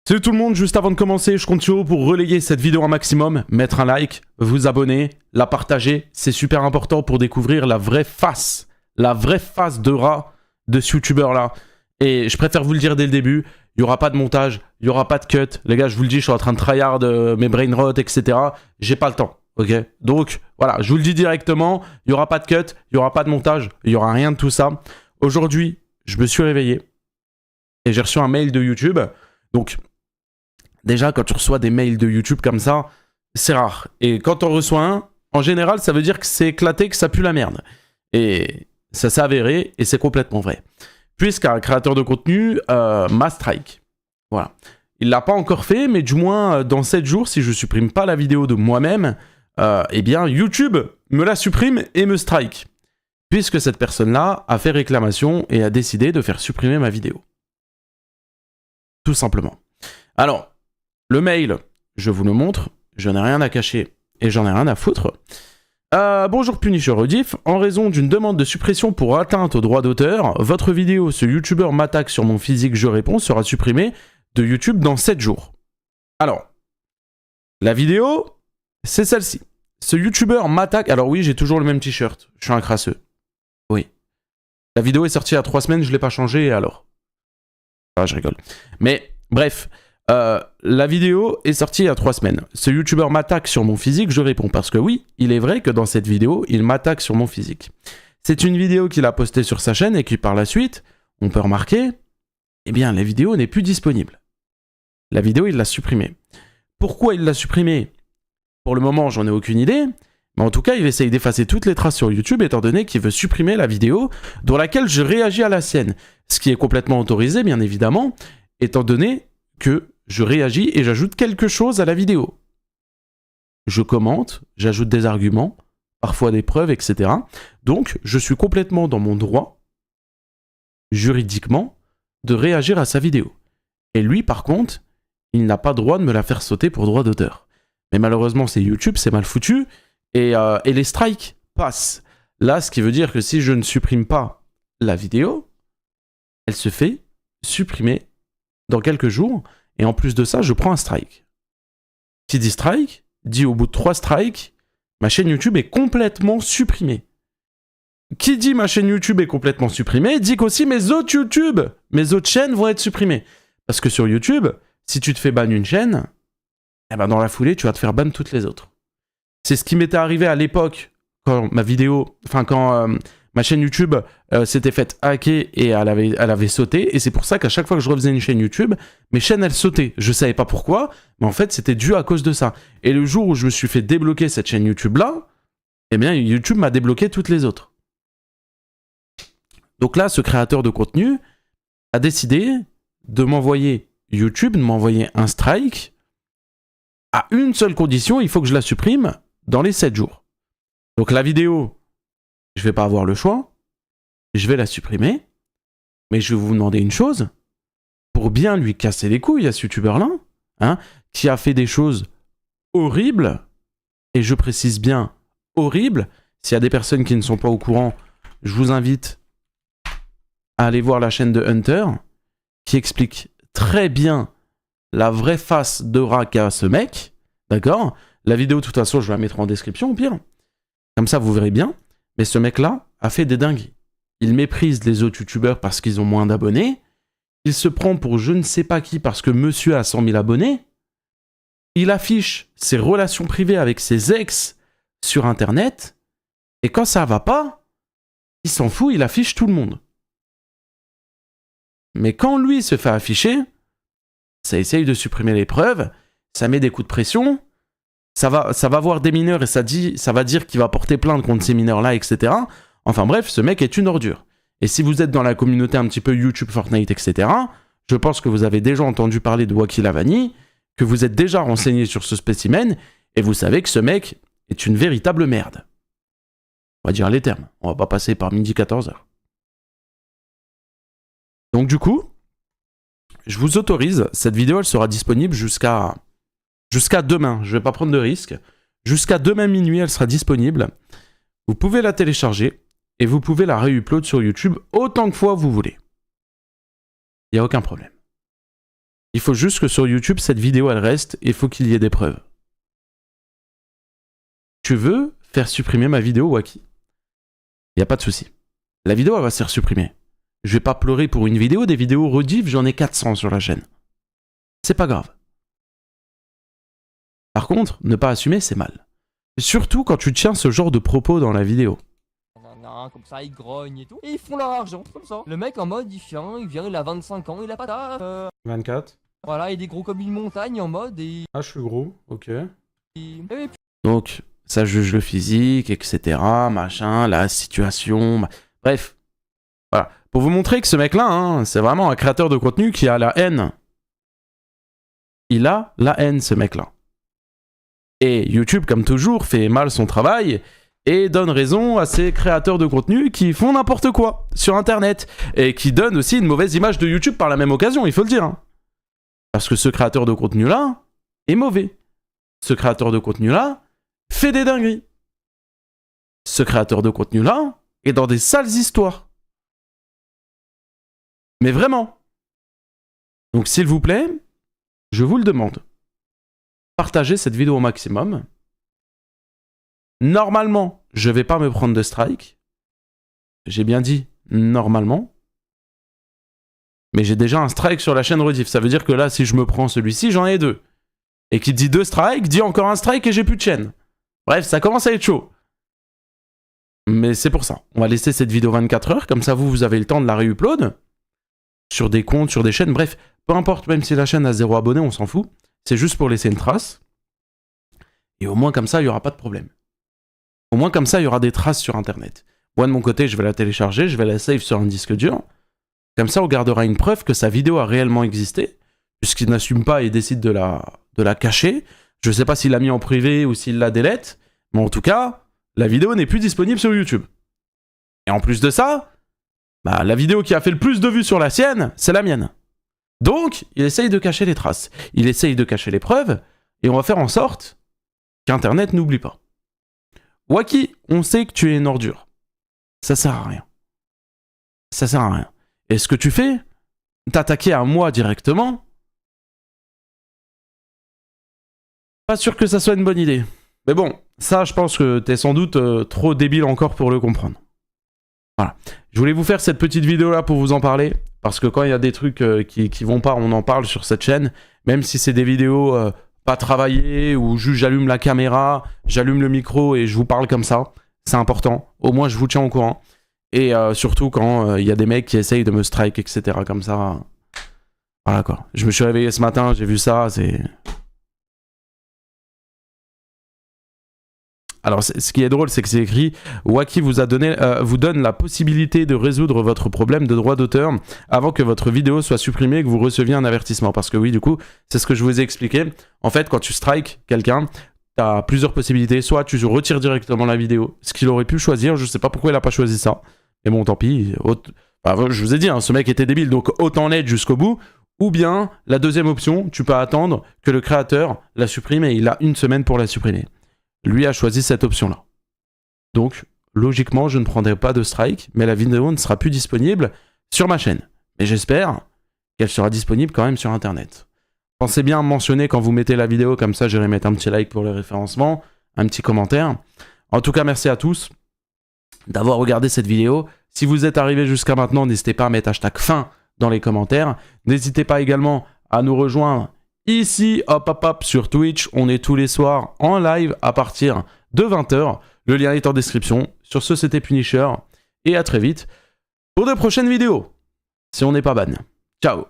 Salut tout le monde, juste avant de commencer, je compte sur vous pour relayer cette vidéo un maximum, mettre un like, vous abonner, la partager, c'est super important pour découvrir la vraie face de rat de ce youtubeur là. Et je préfère vous le dire dès le début, il n'y aura pas de montage, il n'y aura pas de cut. Les gars, je vous le dis, je suis en train de tryhard mes brain rot, etc. J'ai pas le temps, ok? Donc voilà, je vous le dis directement, il n'y aura pas de cut, il n'y aura pas de montage, il n'y aura rien de tout ça. Aujourd'hui, je me suis réveillé et j'ai reçu un mail de YouTube. Donc déjà, quand tu reçois des mails de YouTube comme ça, c'est rare. Et quand on reçoit un, en général, ça veut dire que c'est éclaté, que ça pue la merde. Et ça s'est avéré, et c'est complètement vrai. Puisqu'un créateur de contenu m'a strike. Voilà. Il ne l'a pas encore fait, mais du moins, dans 7 jours, si je ne supprime pas la vidéo de moi-même, eh bien, YouTube me la supprime et me strike. Puisque cette personne-là a fait réclamation et a décidé de faire supprimer ma vidéo. Tout simplement. Alors, le mail, je vous le montre, je n'ai rien à cacher et j'en ai rien à foutre. Bonjour Punisher Rediff, en raison d'une demande de suppression pour atteinte aux droits d'auteur, votre vidéo « Ce youtubeur m'attaque sur mon physique, je réponds » sera supprimée de YouTube dans 7 jours. Alors, la vidéo, c'est celle-ci. Ce youtubeur m'attaque... Alors oui, j'ai toujours le même t-shirt, je suis un crasseux. Oui. La vidéo est sortie il y a 3 semaines, je ne l'ai pas changée, et alors? Ah, je rigole. Mais, bref... la vidéo est sortie il y a 3 semaines. Ce youtubeur m'attaque sur mon physique, je réponds. Parce que oui, il est vrai que dans cette vidéo, il m'attaque sur mon physique. C'est une vidéo qu'il a postée sur sa chaîne et qui par la suite, on peut remarquer, eh bien la vidéo n'est plus disponible. La vidéo, il l'a supprimée. Pourquoi il l'a supprimée? Pour le moment, j'en ai aucune idée. Mais en tout cas, il essaye d'effacer toutes les traces sur YouTube étant donné qu'il veut supprimer la vidéo dans laquelle je réagis à la sienne. Ce qui est complètement autorisé, bien évidemment, étant donné que je réagis et j'ajoute quelque chose à la vidéo. Je commente, j'ajoute des arguments, parfois des preuves, etc. Donc, je suis complètement dans mon droit, juridiquement, de réagir à sa vidéo. Et lui, par contre, il n'a pas droit de me la faire sauter pour droit d'auteur. Mais malheureusement, c'est YouTube, c'est mal foutu, et les strikes passent. Là, ce qui veut dire que si je ne supprime pas la vidéo, elle se fait supprimer dans quelques jours, et en plus de ça, je prends un strike. Qui dit strike, dit au bout de 3 strikes, ma chaîne YouTube est complètement supprimée. Qui dit ma chaîne YouTube est complètement supprimée, dit qu'aussi mes autres YouTube, mes autres chaînes vont être supprimées. Parce que sur YouTube, si tu te fais ban une chaîne, eh ben dans la foulée, tu vas te faire ban toutes les autres. C'est ce qui m'était arrivé à l'époque, quand ma vidéo, enfin quand... ma chaîne YouTube s'était faite hacker et elle avait sauté. Et c'est pour ça qu'à chaque fois que je refaisais une chaîne YouTube, mes chaînes, elles sautaient. Je savais pas pourquoi, mais en fait, c'était dû à cause de ça. Et le jour où je me suis fait débloquer cette chaîne YouTube-là, eh bien, YouTube m'a débloqué toutes les autres. Donc là, ce créateur de contenu a décidé de m'envoyer YouTube, de m'envoyer un strike à une seule condition, il faut que je la supprime dans les 7 jours. Donc la vidéo... je vais pas avoir le choix, je vais la supprimer, mais je vais vous demander une chose, pour bien lui casser les couilles à ce youtubeur-là, hein, qui a fait des choses horribles, et je précise bien horribles, s'il y a des personnes qui ne sont pas au courant, je vous invite à aller voir la chaîne de Hunter, qui explique très bien la vraie face de rat qu'a ce mec, d'accord? La vidéo, de toute façon, je vais la mettre en description, au pire. Comme ça, vous verrez bien. Mais ce mec-là a fait des dingueries. Il méprise les autres youtubeurs parce qu'ils ont moins d'abonnés. Il se prend pour je ne sais pas qui parce que monsieur a 100 000 abonnés. Il affiche ses relations privées avec ses ex sur Internet. Et quand ça va pas, il s'en fout, il affiche tout le monde. Mais quand lui se fait afficher, ça essaye de supprimer les preuves, ça met des coups de pression... Ça va voir des mineurs et ça va dire qu'il va porter plainte contre ces mineurs-là, etc. Enfin bref, ce mec est une ordure. Et si vous êtes dans la communauté un petit peu YouTube, Fortnite, etc., je pense que vous avez déjà entendu parler de Wacky Lavani, que vous êtes déjà renseigné sur ce spécimen, et vous savez que ce mec est une véritable merde. On va dire les termes. On va pas passer par midi 14h. Donc du coup, je vous autorise, cette vidéo elle sera disponible jusqu'à demain, je vais pas prendre de risque. Jusqu'à demain minuit, elle sera disponible. Vous pouvez la télécharger et vous pouvez la réupload sur YouTube autant de fois vous voulez. Il n'y a aucun problème. Il faut juste que sur YouTube, cette vidéo, elle reste et il faut qu'il y ait des preuves. Tu veux faire supprimer ma vidéo, Wacky? Il n'y a pas de souci. La vidéo, elle va se faire supprimer. Je vais pas pleurer pour une vidéo. Des vidéos rediff, j'en ai 400 sur la chaîne. C'est pas grave. Par contre, ne pas assumer, c'est mal. Surtout quand tu tiens ce genre de propos dans la vidéo. Comme ça, ils grognent et tout. Et ils font leur argent, comme ça. Le mec en mode, il a 25 ans, il a pas taf. 24. Voilà, il est gros comme une montagne en mode et... Ah, je suis gros, ok. Et... Donc, ça juge le physique, etc. Machin, la situation... Bref. Voilà. Pour vous montrer que ce mec-là, hein, c'est vraiment un créateur de contenu qui a la haine. Il a la haine, ce mec-là. Et YouTube, comme toujours, fait mal son travail et donne raison à ces créateurs de contenu qui font n'importe quoi sur Internet et qui donnent aussi une mauvaise image de YouTube par la même occasion, il faut le dire. Hein. Parce que ce créateur de contenu-là est mauvais. Ce créateur de contenu-là fait des dingueries. Ce créateur de contenu-là est dans des sales histoires. Mais vraiment. Donc s'il vous plaît, je vous le demande. Partagez cette vidéo au maximum. Normalement, je vais pas me prendre de strike. J'ai bien dit normalement. Mais j'ai déjà un strike sur la chaîne rediff. Ça veut dire que là, si je me prends celui-ci, j'en ai 2. Et qui dit 2 strikes, dit encore un strike et j'ai plus de chaîne. Bref, ça commence à être chaud. Mais c'est pour ça. On va laisser cette vidéo 24 heures. Comme ça, vous avez le temps de la réupload. Sur des comptes, sur des chaînes. Bref, peu importe, même si la chaîne a 0 abonnés, on s'en fout. C'est juste pour laisser une trace. Et au moins comme ça, il n'y aura pas de problème. Au moins comme ça, il y aura des traces sur Internet. Moi, de mon côté, je vais la télécharger, je vais la save sur un disque dur. Comme ça, on gardera une preuve que sa vidéo a réellement existé, puisqu'il n'assume pas et décide de la cacher. Je ne sais pas s'il l'a mis en privé ou s'il la délète, mais en tout cas, la vidéo n'est plus disponible sur YouTube. Et en plus de ça, bah, la vidéo qui a fait le plus de vues sur la sienne, c'est la mienne. Donc, il essaye de cacher les traces, il essaye de cacher les preuves, et on va faire en sorte qu'Internet n'oublie pas. Wacky, on sait que tu es une ordure. Ça sert à rien. Ça sert à rien. Et ce que tu fais, t'attaquer à moi directement, pas sûr que ça soit une bonne idée. Mais bon, ça, je pense que t'es sans doute trop débile encore pour le comprendre. Voilà. Je voulais vous faire cette petite vidéo là pour vous en parler, parce que quand il y a des trucs qui vont pas, on en parle sur cette chaîne, même si c'est des vidéos pas travaillées, où juste j'allume la caméra, j'allume le micro et je vous parle comme ça, c'est important, au moins je vous tiens au courant, et surtout quand il y a des mecs qui essayent de me strike, etc. comme ça, voilà quoi. Je me suis réveillé ce matin, j'ai vu ça, c'est... Alors, ce qui est drôle, c'est que c'est écrit « Wacky vous donne la possibilité de résoudre votre problème de droit d'auteur avant que votre vidéo soit supprimée et que vous receviez un avertissement. » Parce que oui, du coup, c'est ce que je vous ai expliqué. En fait, quand tu strikes quelqu'un, tu as plusieurs possibilités. Soit tu retires directement la vidéo, ce qu'il aurait pu choisir. Je sais pas pourquoi il a pas choisi ça. Mais bon, tant pis. Enfin, je vous ai dit, hein, ce mec était débile, donc autant l'être jusqu'au bout. Ou bien, la deuxième option, tu peux attendre que le créateur la supprime et il a 1 semaine pour la supprimer. Lui a choisi cette option-là. Donc, logiquement, je ne prendrai pas de strike, mais la vidéo ne sera plus disponible sur ma chaîne. Mais j'espère qu'elle sera disponible quand même sur Internet. Pensez bien à me mentionner quand vous mettez la vidéo, comme ça j'irai mettre un petit like pour le référencement, un petit commentaire. En tout cas, merci à tous d'avoir regardé cette vidéo. Si vous êtes arrivé jusqu'à maintenant, n'hésitez pas à mettre hashtag fin dans les commentaires. N'hésitez pas également à nous rejoindre ici, hop, sur Twitch. On est tous les soirs en live à partir de 20 h. Le lien est en description. Sur ce, c'était Punisher. Et à très vite pour de prochaines vidéos. Si on n'est pas ban. Ciao.